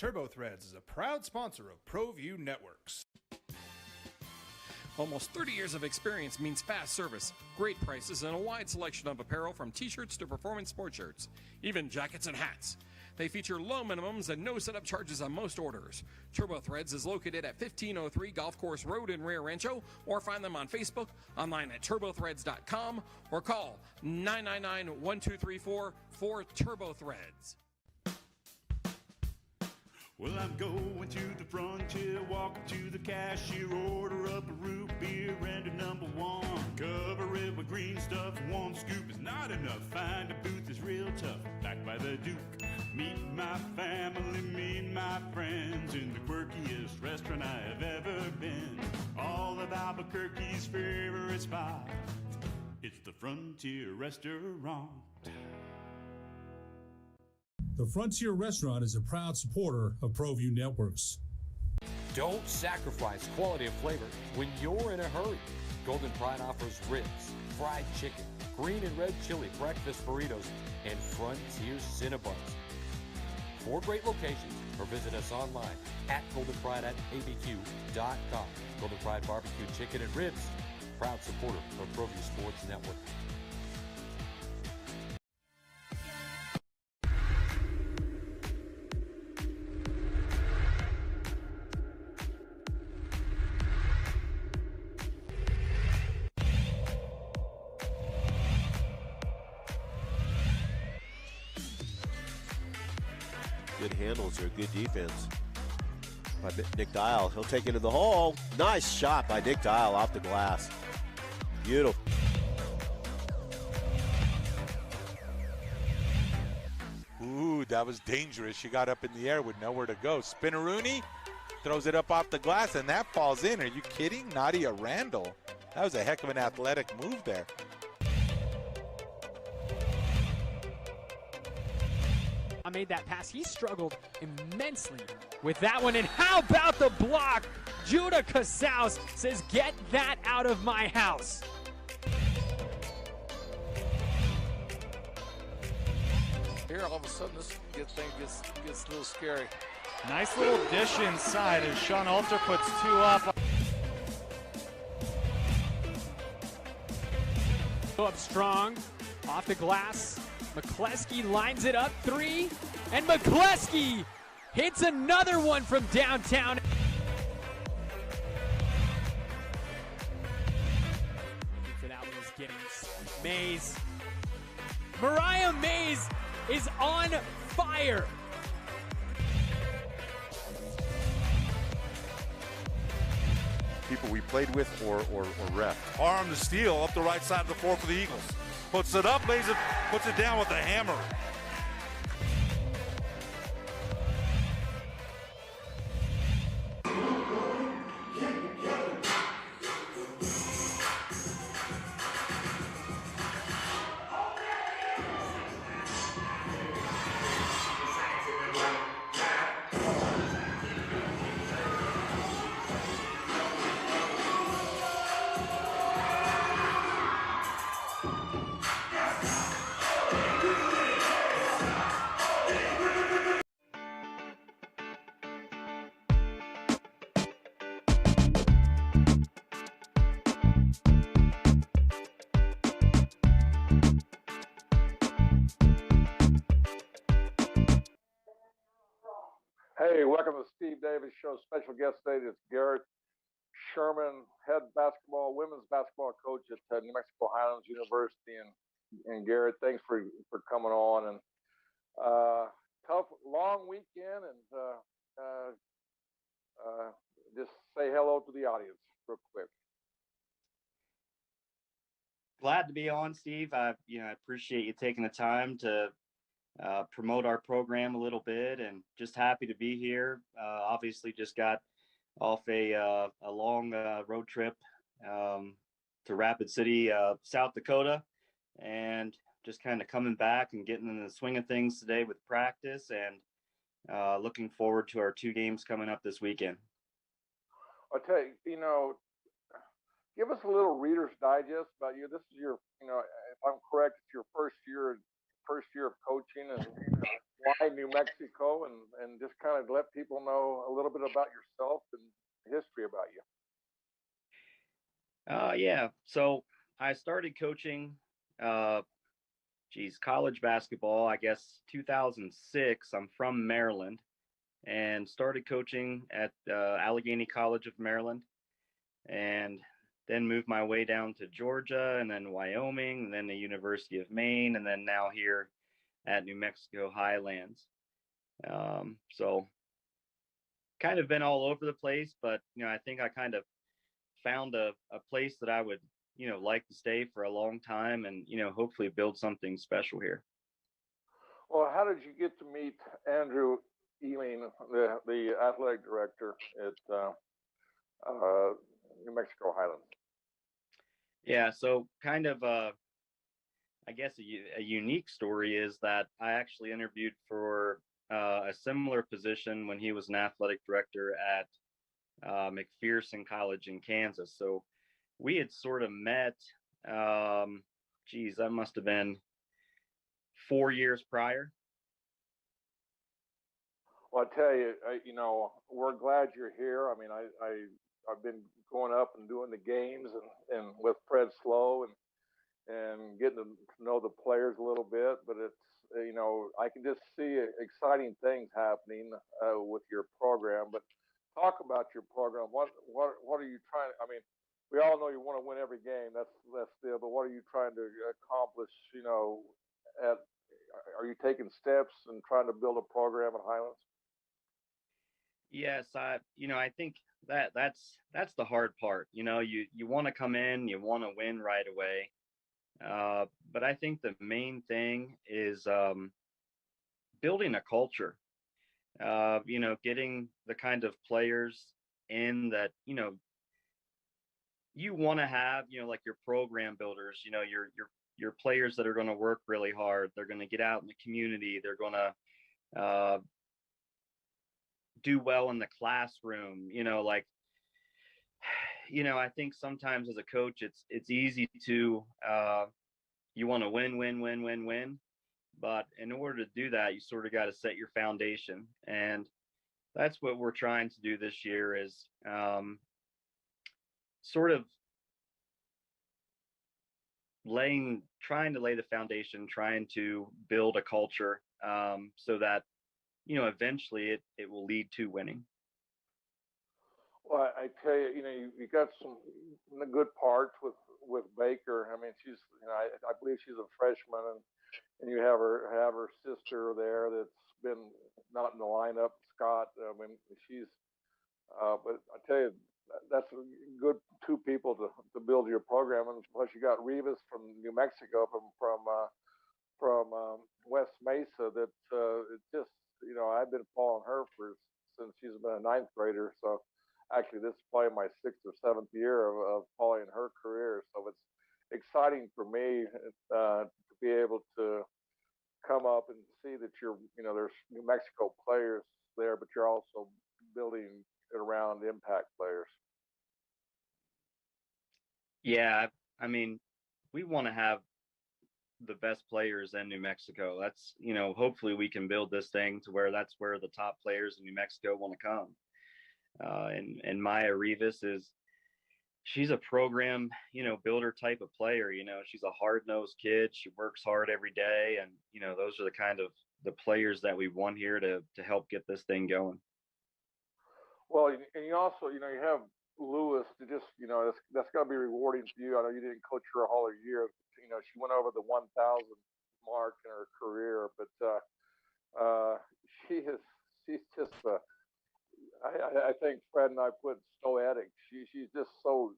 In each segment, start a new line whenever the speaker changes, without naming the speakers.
Turbo Threads is a proud sponsor of ProView Networks.
Almost 30 years of experience means fast service, great prices, and a wide selection of apparel from t-shirts to performance sport shirts, even jackets and hats. They feature low minimums and no setup charges on most orders. Turbo Threads is located at 1503 Golf Course Road in Rio Rancho, or find them on Facebook, online at turbothreads.com, or call 999-1234 for Turbo Threads.
Well, I'm going to the frontier, walking to the cashier, order up a root beer and a number one. Cover it with green stuff, one scoop is not enough. Find a booth is real tough, backed by the Duke. Meet my family, meet my friends in the quirkiest restaurant I have ever been. All of Albuquerque's favorite spot, it's the Frontier Restaurant.
The Frontier Restaurant is a proud supporter of ProView Networks.
Don't sacrifice quality of flavor when you're in a hurry. Golden Pride offers ribs, fried chicken, green and red chili, breakfast burritos, and Frontier Cinnabons. 4 great locations, or visit us online at goldenpride@abq.com. Golden Pride Barbecue Chicken and Ribs, proud supporter of ProView Sports Network.
Good handles or good defense by Nick Dial. He'll take it to the hole. Nice shot by Nick Dial off the glass. Beautiful.
Ooh, that was dangerous. She got up in the air with nowhere to go. Spinaroonie throws it up off the glass, and that falls in. Are you kidding? Nadia Randall. That was a heck of an athletic move there.
I made that pass. He struggled immensely with that one. And how about the block? Judah Casaus says, get that out of my house.
Here, all of a sudden, this thing gets a little scary.
Nice little dish inside as Sean Alter puts 2 up.
Go up strong, off the glass. McCleskey lines it up, 3, and McCleskey hits another one from downtown. For that one is getting Mays. Mariah Mays is on fire.
People we played with or ref.
Arm to steal up the right side of the floor for the Eagles. Puts it up, lays it, puts it down with a hammer.
Hey, welcome to the Steve Davis Show. Special guest today is Garett Sherman, head women's basketball coach at New Mexico Highlands University. And Garett, thanks for coming on. And tough, long weekend, and just say hello to the audience real quick.
Glad to be on, Steve. I appreciate you taking the time to promote our program a little bit, and just happy to be here. Obviously just got off a long road trip to Rapid City, South Dakota, and just kind of coming back and getting in the swing of things today with practice, and looking forward to our 2 games coming up this weekend.
I'll tell you, give us a little Reader's Digest about you. This is your, if I'm correct, it's your first year of coaching, and why New Mexico, and just kind of let people know a little bit about yourself and history about you.
Yeah. So I started coaching, college basketball, I guess 2006. I'm from Maryland and started coaching at Allegheny College of Maryland, and then moved my way down to Georgia and then Wyoming and then the University of Maine, and then now here at New Mexico Highlands. So kind of been all over the place, but, I think I kind of found a place that I would, like to stay for a long time and, hopefully build something special here.
Well, how did you get to meet Andrew Ealing, the athletic director at New Mexico Highlands?
Yeah, so kind of, I guess a unique story is that I actually interviewed for a similar position when he was an athletic director at McPherson College in Kansas. So we had sort of met, that must have been 4 years prior.
Well, I tell you, we're glad you're here. I mean, I've been going up and doing the games and with Fred Slow and getting to know the players a little bit, but it's, I can just see exciting things happening with your program. But talk about your program. What are you trying? I mean, we all know you want to win every game. That's still. But what are you trying to accomplish? Are you taking steps and trying to build a program at Highlands?
Yes, I think that's the hard part. You want to come in, you want to win right away. But I think the main thing is building a culture. Getting the kind of players in that, you want to have, like your program builders, your players that are going to work really hard. They're going to get out in the community. They're going to do well in the classroom. I think sometimes as a coach, it's easy to you want to win. But in order to do that, you sort of got to set your foundation. And that's what we're trying to do this year is sort of trying to lay the foundation, trying to build a culture so that, eventually it will lead to winning.
Well, I tell you, you got some good parts with Baker. I mean, she's, I believe she's a freshman, and you have her sister there that's been not in the lineup, Scott. I mean, she's, but I tell you, that's a good two people to build your program, and plus you got Rivas from New Mexico, from West Mesa. That it's just, I've been following her since she's been a ninth grader. So actually, this is probably my sixth or seventh year of following her career. So it's exciting for me to be able to come up and see that there's New Mexico players there, but you're also building it around impact players.
Yeah, I mean, we want to have the best players in New Mexico. That's, hopefully we can build this thing to where that's where the top players in New Mexico want to come. And Maya Rivas she's a program, builder type of player. She's a hard-nosed kid. She works hard every day. And, those are the kind of the players that we want here to help get this thing going.
Well, and you also, you have Lewis to just, that's got to be rewarding for you. I know you didn't coach her all her year. She went over the 1,000 mark in her career, but she's just I think Fred and I put stoic. She's just so,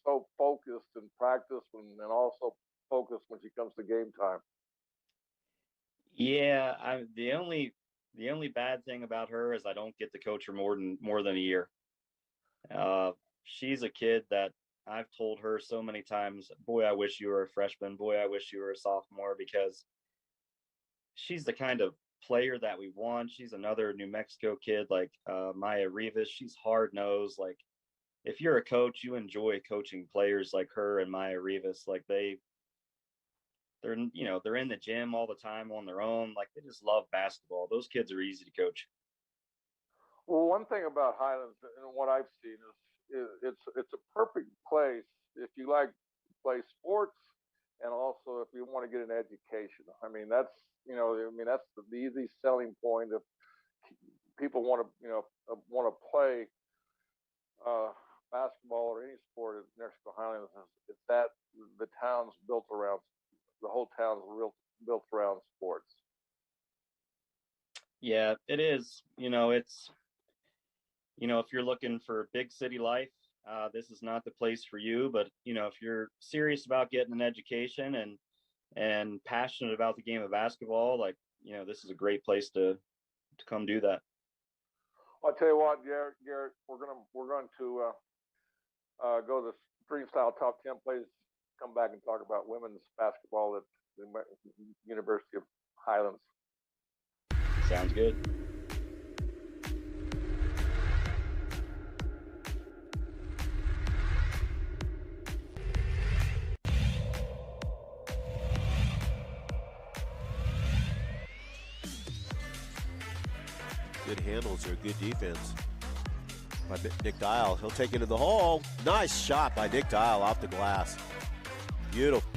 so focused and practiced and also focused when she comes to game time.
Yeah, the only bad thing about her is I don't get to coach her more than a year. She's a kid that I've told her so many times, boy, I wish you were a freshman. Boy, I wish you were a sophomore, because she's the kind of player that we want. She's another New Mexico kid like Maya Rivas. She's hard-nosed. Like, if you're a coach, you enjoy coaching players like her and Maya Rivas. Like, they they're in the gym all the time on their own. Like, they just love basketball. Those kids are easy to coach.
Well, one thing about Highlands and what I've seen is it's a perfect place if you like to play sports and also if you want to get an education. I mean, that's the easy selling point if people want to play basketball or any sport at New Mexico Highlands. It's that the whole town's built around sports.
Yeah, it is. If you're looking for big city life, this is not the place for you. But if you're serious about getting an education and passionate about the game of basketball, this is a great place to come do that.
I'll tell you what, Garett, we're going to go to the freestyle top 10 plays. Come back and talk about women's basketball at the University of Highlands.
Sounds good.
Good handles or good defense by Nick Dial. He'll take it to the hole. Nice shot by Nick Dial off the glass. Beautiful.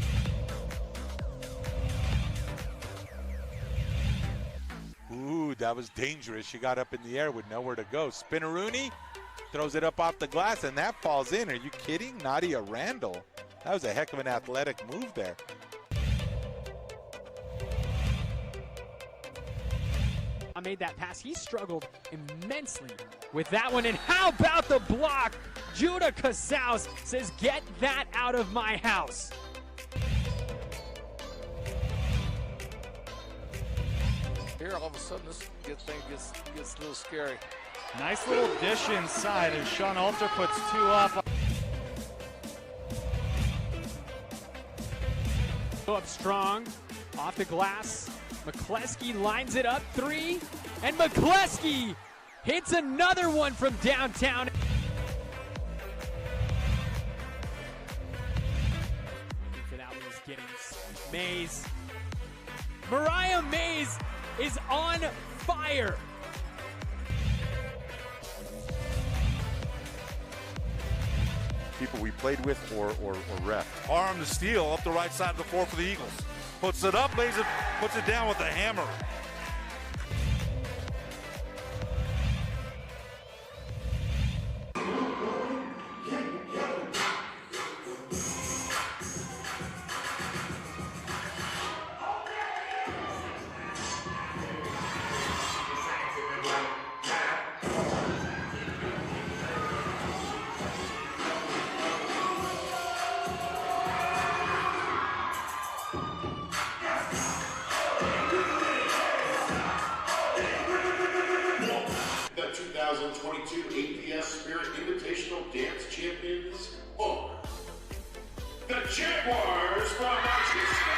Ooh, that was dangerous. She got up in the air with nowhere to go. Spinaroonie throws it up off the glass, and that falls in. Are you kidding? Nadia Randall. That was a heck of an athletic move there.
Made that pass. He struggled immensely with that one. And how about the block? Judah Casals says, "Get that out of my house."
Here, all of a sudden, this thing gets a little scary.
Nice little dish inside as Sean Alter puts two up.
Up strong, off the glass. McCleskey lines it up, three, and McCleskey hits another one from downtown. Looking for that one is Giddings. Mays. Mariah Mays is on fire.
People we played with or ref.
Arm to steal up the right side of the floor for the Eagles. Puts it up, puts it down with a hammer.
Jaguars from Manchester.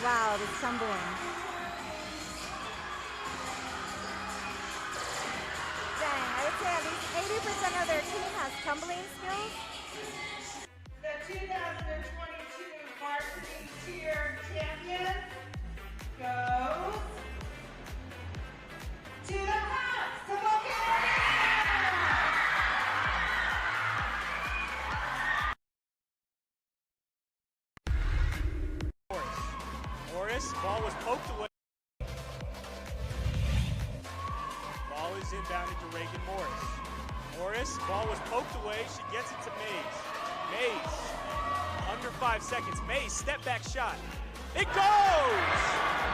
Wow, it's tumbling. At least 80% of their team has tumbling skills.
The 2022 varsity tier champion goes to the Hawks. Come on,
Morris, ball was poked away. Ball is inbounded to Reagan Morris. Morris, ball was poked away. She gets it to Mays. Mays, under 5 seconds. Mays, step back shot. It goes!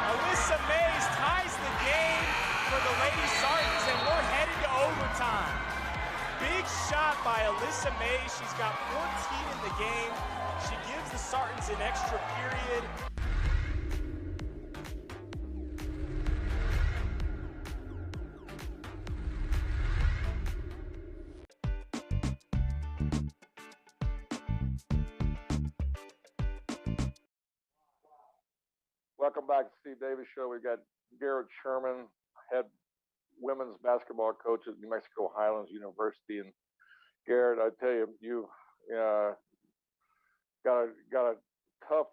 Alyssa Mays ties the game for the Lady Sartans, and we're headed to overtime. Big shot by Alyssa Mays. She's got 14 in the game. She gives the Sartans an extra period.
Welcome back to Steve Davis Show. We've got Garett Sherman, head women's basketball coach at New Mexico Highlands University. And Garett, I tell you, you got a tough.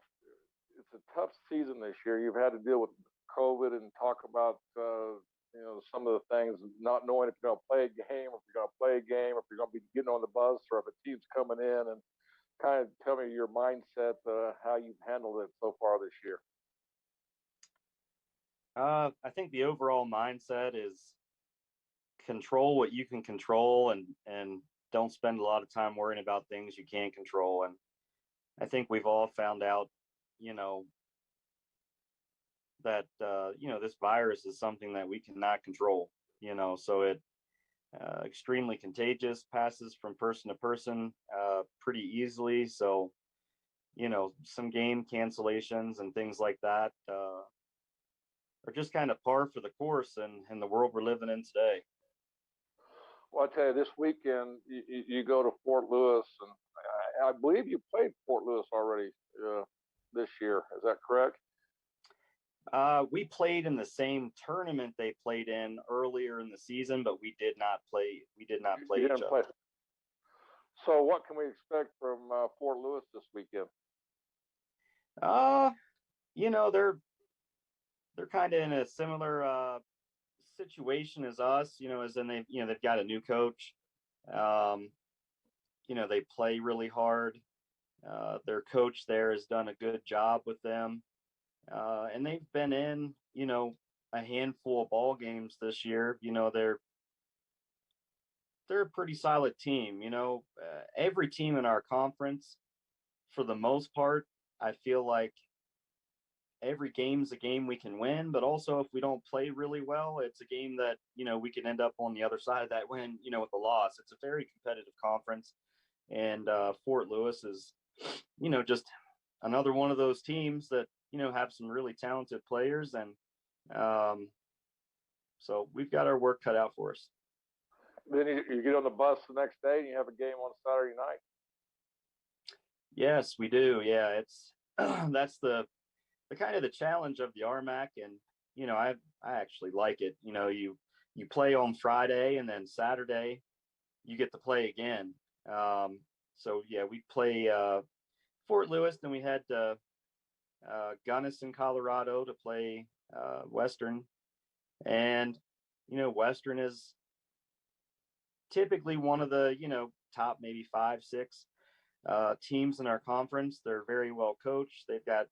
It's a tough season this year. You've had to deal with COVID and talk about some of the things, not knowing if you're going to play a game, or if you're going to play a game, or if you're going to be getting on the bus, or if a team's coming in, and kind of tell me your mindset, how you've handled it so far this year.
I think the overall mindset is control what you can control, and don't spend a lot of time worrying about things you can't control. And I think we've all found out, that this virus is something that we cannot control. So it extremely contagious, passes from person to person pretty easily. So some game cancellations and things like that are just kind of par for the course in the world we're living in today.
Well, I tell you, this weekend you go to Fort Lewis, and I believe you played Fort Lewis already this year. Is that correct?
We played in the same tournament they played in earlier in the season, but we did not play. We did not play each other.
So, what can we expect from Fort Lewis this weekend?
They're kind of in a similar situation as us. As in they've got a new coach. They play really hard. Their coach there has done a good job with them. And they've been in, a handful of ball games this year. They're a pretty solid team. Every team in our conference, for the most part, I feel like every game's a game we can win. But also, if we don't play really well, it's a game that we can end up on the other side of that win. With a loss. It's a very competitive conference, and Fort Lewis is, just another one of those teams that have some really talented players, and so we've got our work cut out for us.
Then you get on the bus the next day and you have a game on Saturday night.
Yes, we do. Yeah, it's that's the kind of the challenge of the RMAC, and I actually like it. You play on Friday, and then Saturday you get to play again. So yeah, we play Fort Lewis, then we had Gunnison, Colorado to play Western. And, Western is typically one of the, top maybe 5, 6 teams in our conference. They're very well coached. They've got,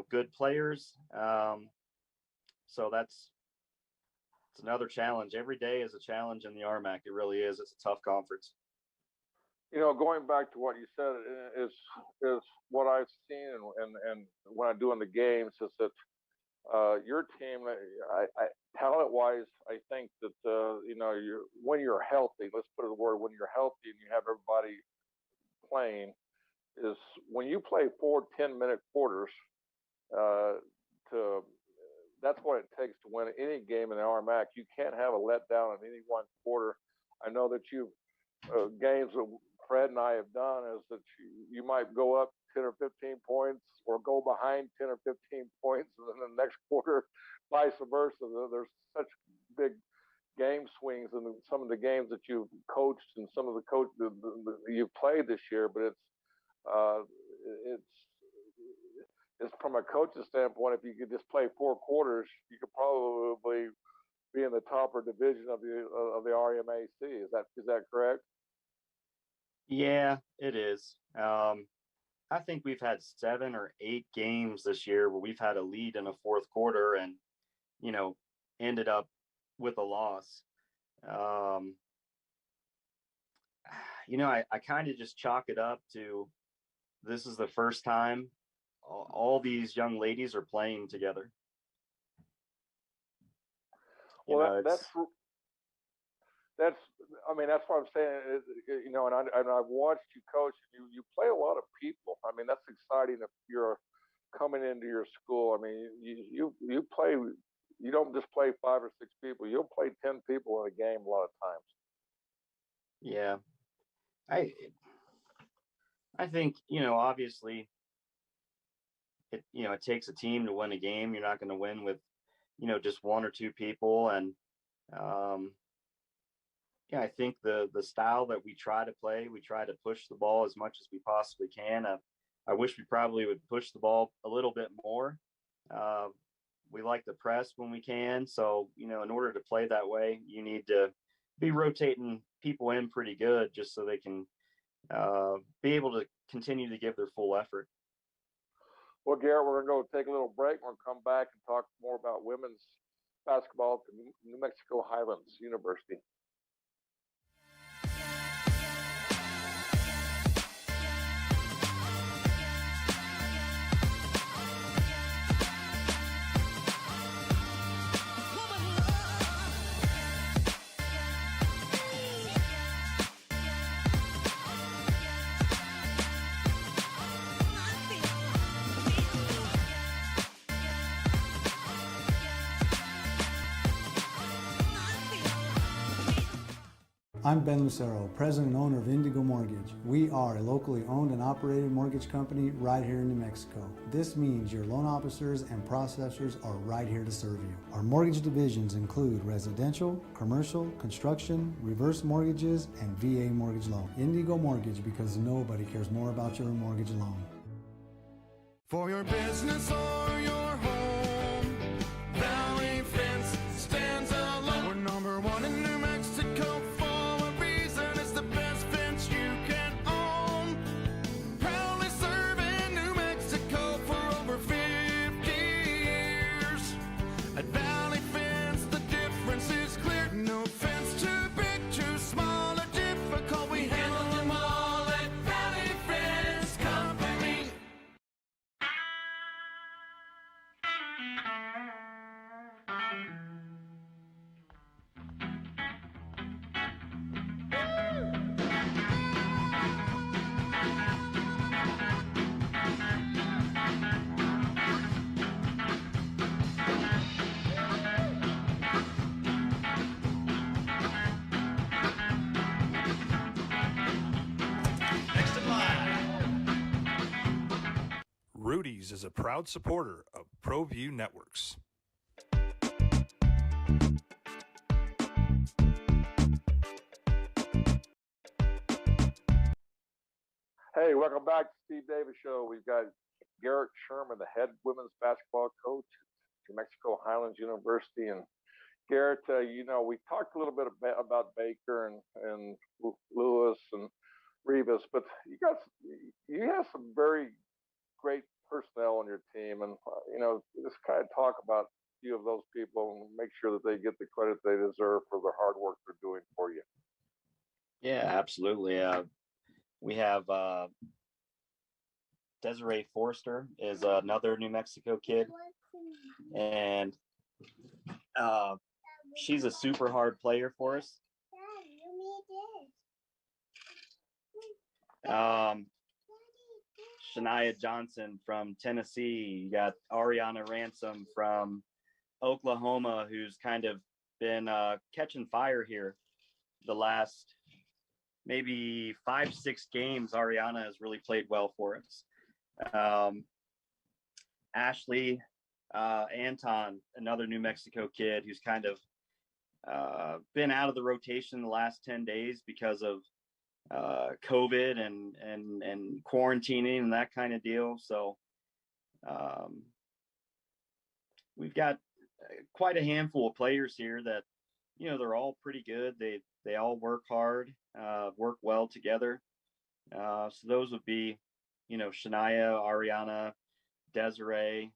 good players. So it's another challenge. Every day is a challenge in the RMAC. It really is. It's a tough conference.
Going back to what you said is what I've seen, and when I'm doing the games, is that your team, talent-wise, I think that when you're healthy, let's put it a word, when you're healthy and you have everybody playing, is when you play 4 10-minute quarters. That's what it takes to win any game in the RMAC. You can't have a letdown in any one quarter. I know that games that Fred and I have done is that you might go up 10 or 15 points or go behind 10 or 15 points, and then the next quarter, vice versa. There's such big game swings in some of the games that you've coached and some of the you've played this year. But it's from a coach's standpoint, if you could just play 4 quarters, you could probably be in the topper division of the RMAC. Is that correct?
Yeah, it is. I think we've had 7 or 8 games this year where we've had a lead in a fourth quarter and, ended up with a loss. I kind of just chalk it up to this is the first time all these young ladies are playing together.
Well, that's what I'm saying. And I've watched you coach. You play a lot of people. I mean, that's exciting if you're coming into your school. I mean, you play. You don't just play 5 or 6 people. You'll play 10 people in a game a lot of times.
Yeah, I think obviously it takes a team to win a game. You're not going to win with, just one or two people. And I think the style that we try to play, we try to push the ball as much as we possibly can. I wish we probably would push the ball a little bit more. We like to press when we can. So, in order to play that way, you need to be rotating people in pretty good just so they can be able to continue to give their full effort.
Well, Garrett, we're going to go take a little break. We're going to come back and talk more about women's basketball at New Mexico Highlands University.
I'm Ben Lucero, president and owner of Indigo Mortgage. We are a locally owned and operated mortgage company right here in New Mexico. This means your loan officers and processors are right here to serve you. Our mortgage divisions include residential, commercial, construction, reverse mortgages, and VA mortgage loan. Indigo Mortgage, because nobody cares more about your mortgage loan.
For your business or your home, Valley Fence stands alone. We're number one in New Mexico.
Rudy's is a proud supporter of ProView Networks.
Hey, welcome back to Steve Davis Show. We've got Garett Sherman, the head women's basketball coach at New Mexico Highlands University. And Garett, we talked a little bit about Baker and Lewis and Rivas, but you have some very great personnel on your team, and just kind of talk about a few of those people and make sure that they get the credit they deserve for the hard work they're doing for you.
Yeah, absolutely. We have Desiree Forster is another New Mexico kid, and she's a super hard player for us. Shania Johnson from Tennessee. You got Ariana Ransom from Oklahoma, who's kind of been catching fire here the last maybe 5-6 games. Ariana has really played well for us. Ashley Anton, another New Mexico kid who's kind of been out of the rotation the last 10 days because of COVID and quarantining and that kind of deal. So we've got quite a handful of players here that, they're all pretty good. They all work hard, work well together. So those would be, Shania, Ariana, Desiree,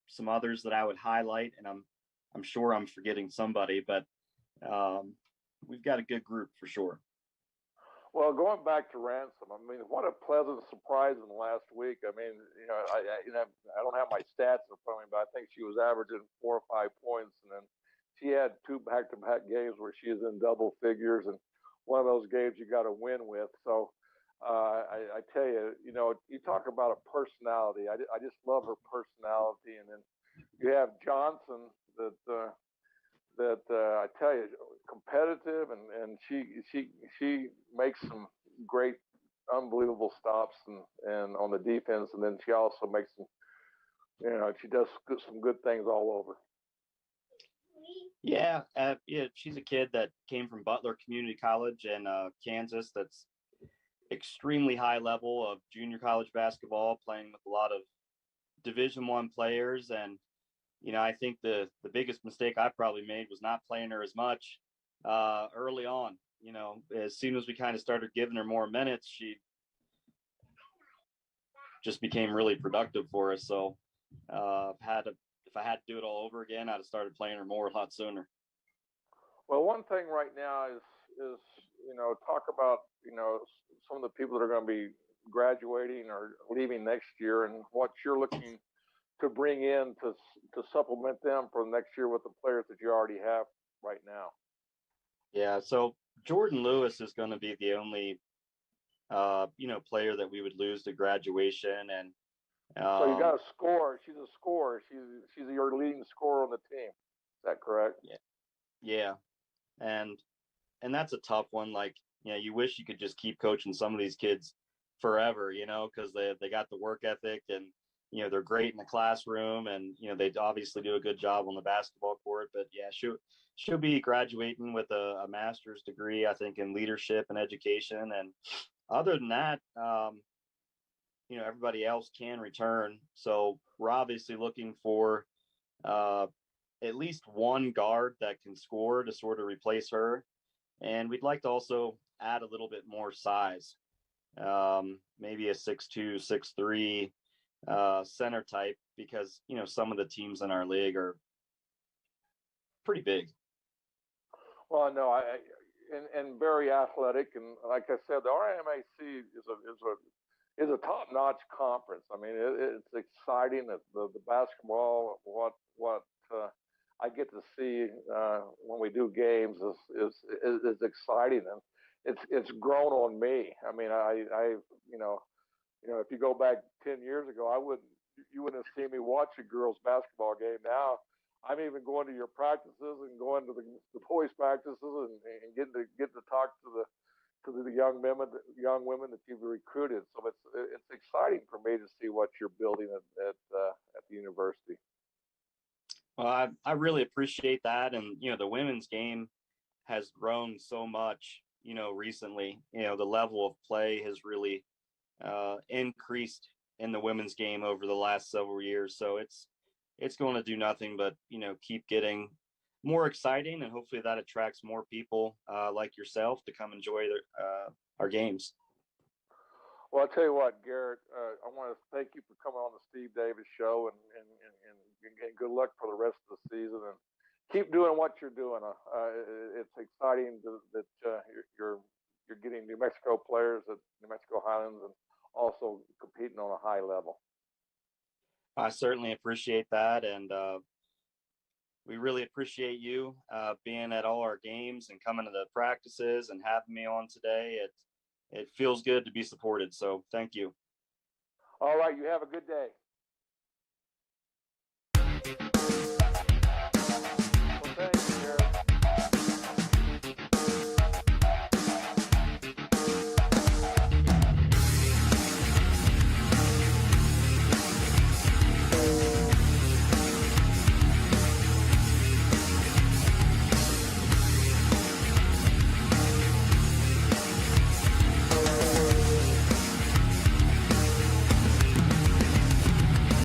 some others that I would highlight, and I'm sure I'm forgetting somebody, but we've got a good group for sure.
Well, going back to Ransom, I mean, what a pleasant surprise in the last week. I mean, I don't have my stats in front of me, but I think she was averaging 4 or 5 points, and then she had 2 back-to-back games where she is in double figures, and one of those games you got to win with. So I tell you, you talk about a personality. I just love her personality, and then you have Johnson that I tell you, competitive, and she makes some great unbelievable stops and on the defense, and then she also makes some, she does some good things all over.
Yeah, she's a kid that came from Butler Community College in Kansas. That's extremely high level of junior college basketball, playing with a lot of Division I players. And I think the biggest mistake I probably made was not playing her as much early on. As soon as we kind of started giving her more minutes, she just became really productive for us. So if I had to do it all over again, I'd have started playing her more a lot sooner.
Well, one thing right now is talk about some of the people that are going to be graduating or leaving next year, and what you're looking to bring in to supplement them for next year with the players that you already have right now.
Yeah, so Jordan Lewis is going to be the only player that we would lose to graduation, and
so you got a scorer. She's a scorer. She's your leading scorer on the team. Is that correct?
Yeah, and that's a tough one. Like, you wish you could just keep coaching some of these kids forever, because they got the work ethic, and they're great in the classroom, and they obviously do a good job on the basketball court. But yeah, she'll be graduating with a master's degree, I think, in leadership and education. And other than that, everybody else can return. So we're obviously looking for at least one guard that can score to sort of replace her. And we'd like to also add a little bit more size, maybe a 6'2", 6'3", center type, because some of the teams in our league are pretty big.
Well, no, and very athletic, and like I said, the RMAC is a top-notch conference. I mean, it's exciting. The basketball, what I get to see when we do games is exciting, and it's grown on me. I mean, I if you go back 10 years ago, you wouldn't have seen me watch a girls basketball game. Now I'm even going to your practices and going to the boys practices and getting to talk to the young women that you've recruited. So it's exciting for me to see what you're building at the university.
Well, I really appreciate that. And, the women's game has grown so much, recently. The level of play has really increased in the women's game over the last several years. So it's going to do nothing but, keep getting more exciting, and hopefully that attracts more people like yourself to come enjoy our games.
Well, I'll tell you what, Garett, I want to thank you for coming on the Steve Davis Show, and good luck for the rest of the season, and keep doing what you're doing. It's exciting that you're getting New Mexico players at New Mexico Highlands and also competing on a high level.
I certainly appreciate that, and we really appreciate you being at all our games and coming to the practices and having me on today. It feels good to be supported, so thank you.
All right, you have a good day.